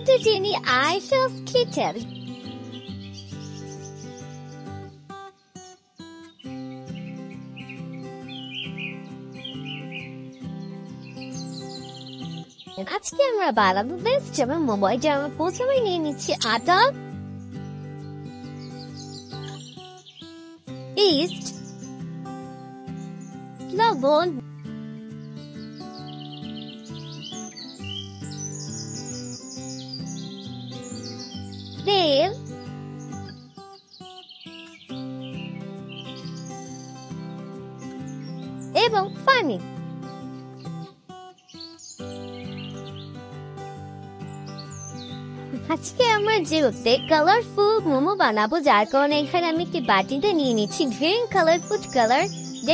to Jenny Aisha's kitchen. আজকে আমরা বানাবো ভেজিটেবল মোমো। এটা আমরা প্রথমে নিয়ে নিচ্ছি আটা, ইস্ট, লবণ, তেল, এবং পানি। আজকে আমরা যেহেতু কালারফুল মোমো বানাবো, যার কারণে এখানে আমি একটি বাটিতে নিয়ে নিচ্ছি গ্রিন কালার ফুড কালার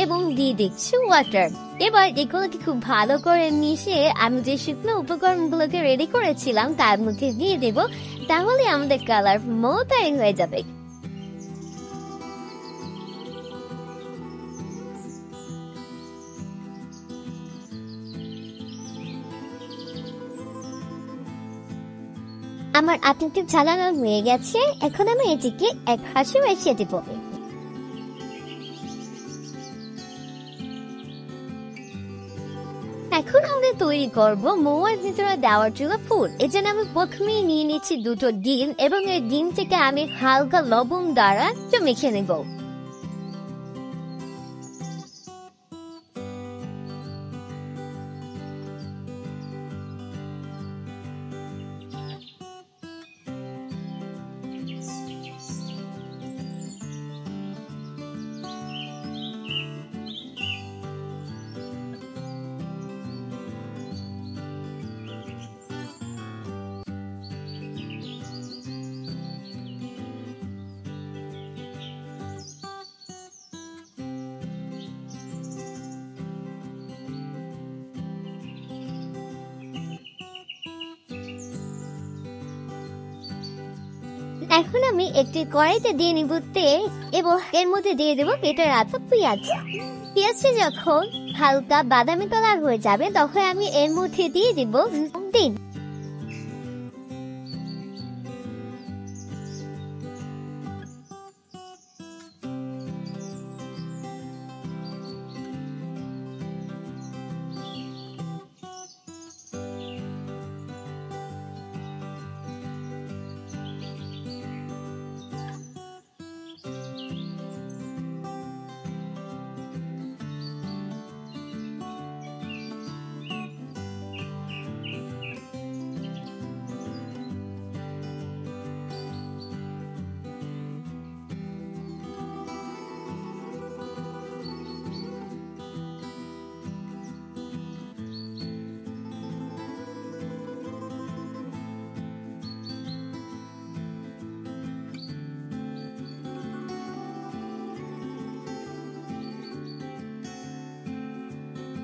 এবং দিয়ে দিচ্ছি ওয়াটার। এবার এগুলোকে খুব ভালো করে মিশিয়ে আমি যে শুকনো উপকরণগুলোকে রেডি করেছিলাম তার মধ্যে দিয়ে দেব, তাহলে আমাদের কালার মোমো তৈরি হয়ে যাবে। আমার আটাটি ঝালানো হয়ে গেছে, এখন আমি এটিকে এক হাসি মিশিয়ে দেব। এখন আমরা তৈরি করবো মোমোর ভিতরে দেওয়ার জন্য ফুড। এই জন্য আমি প্রথমেই নিয়ে নিচ্ছি দুটো ডিম এবং এই ডিম থেকে আমি হালকা লবণ দ্বারা মেখে নেব। এখন আমি একটি কড়াইতে দিয়ে নিব তেল এবং এর মধ্যে দিয়ে দেবো কেটে রাখা পেঁয়াজ। পেঁয়াজটা যখন হালকা বাদামি কালার হয়ে যাবে তখন আমি এর মধ্যে দিয়ে দিব ডিম।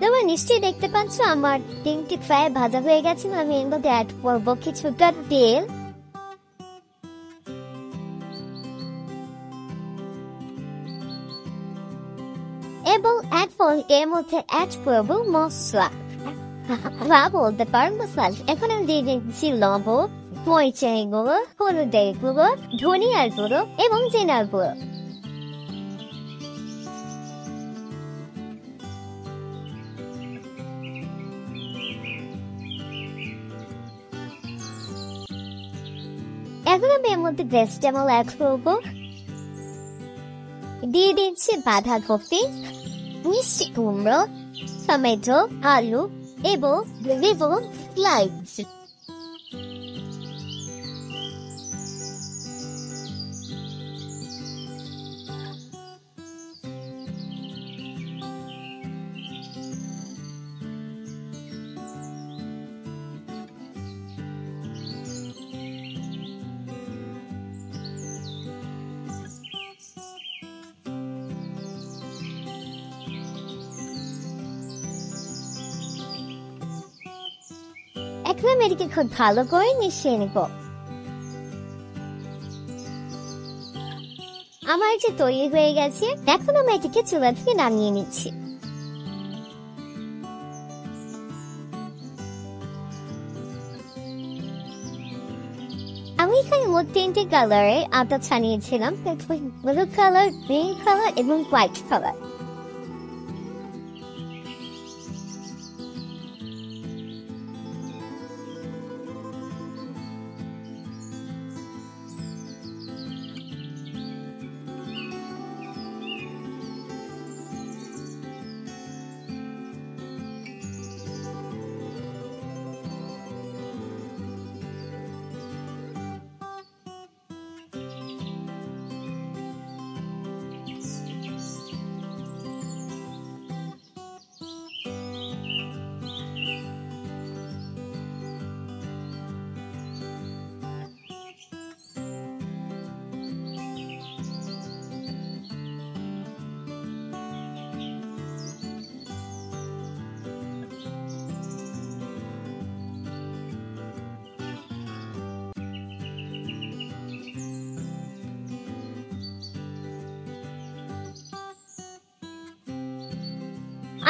তোমরা নিশ্চয়ই দেখতে পাচ্ছ আমার ডিমটি প্রায় ভাজা হয়ে গেছে। আমি এর মধ্যে অ্যাড করবো কিছুটা তেল এবং এর মধ্যে অ্যাড করবো মশলা, বলতে পারো মশলা। এখন আমি দিয়ে দিচ্ছি লবণ, মরিচের গুঁড়ো, হলুদের গুঁড়ো, ধনিয়ার গুঁড়ো এবং জিরার গুঁড়ো। এখন আমি এর মধ্যে ভেজিটেবল অ্যাড করবো। দিয়ে দিচ্ছি বাঁধাকপি, মিষ্টি কুমড়ো, টমেটো, আলু এবং স্লাইস। এখন আমি এটিকে খুব ভালো করে মিশিয়ে নেব। আমার এটি তৈরি হয়ে গেছে, এখন আমি এটিকে চুলা থেকে নামিয়ে নিচ্ছি। আমি এখানে মোট 3টে কালারের আটা ছানিয়েছিলাম, ব্লু কালার, গ্রিন কালার এবং হোয়াইট কালার।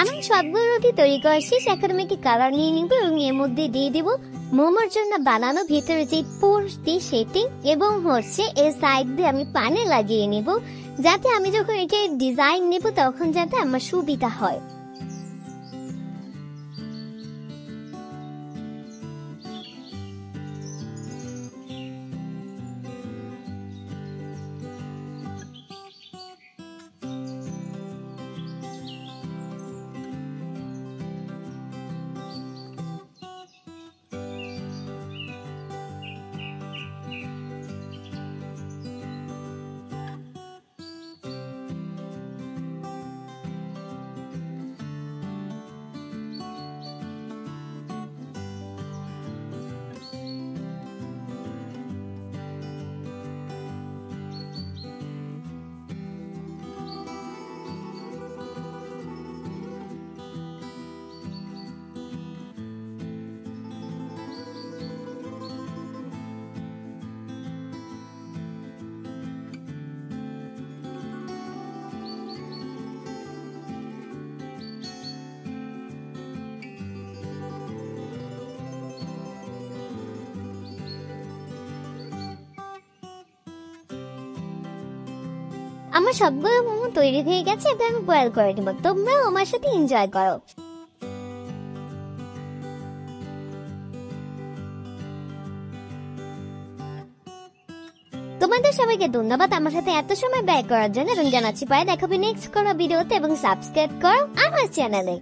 আমি সবগুলো রুটি তৈরি করা শেষ। এখন আমি একটি কালার নিয়ে নিব এবং এর মধ্যে দিয়ে দেব মোমোর জন্য বানানো ভেতরে যে পোস্টটি সেটি, এবং এর সাইড দিয়ে আমি পানি লাগিয়ে নেব, যাতে আমি যখন এটা ডিজাইন নেব তখন যাতে আমার সুবিধা হয়। আমার সবগুলো মোমো তৈরি হয়ে গেছে, এবার আমি বয়েল করে দেবো। তোমরাও আমার সাথে এনজয় করো। তোমাদের সবাইকে ধন্যবাদ আমার সাথে এত সময় ব্যয় করার জন্য, এবং জানাচ্ছি পায়ে দেখাবে নেক্সট কোনো ভিডিওতে, এবং সাবস্ক্রাইব করো আমার চ্যানেলে।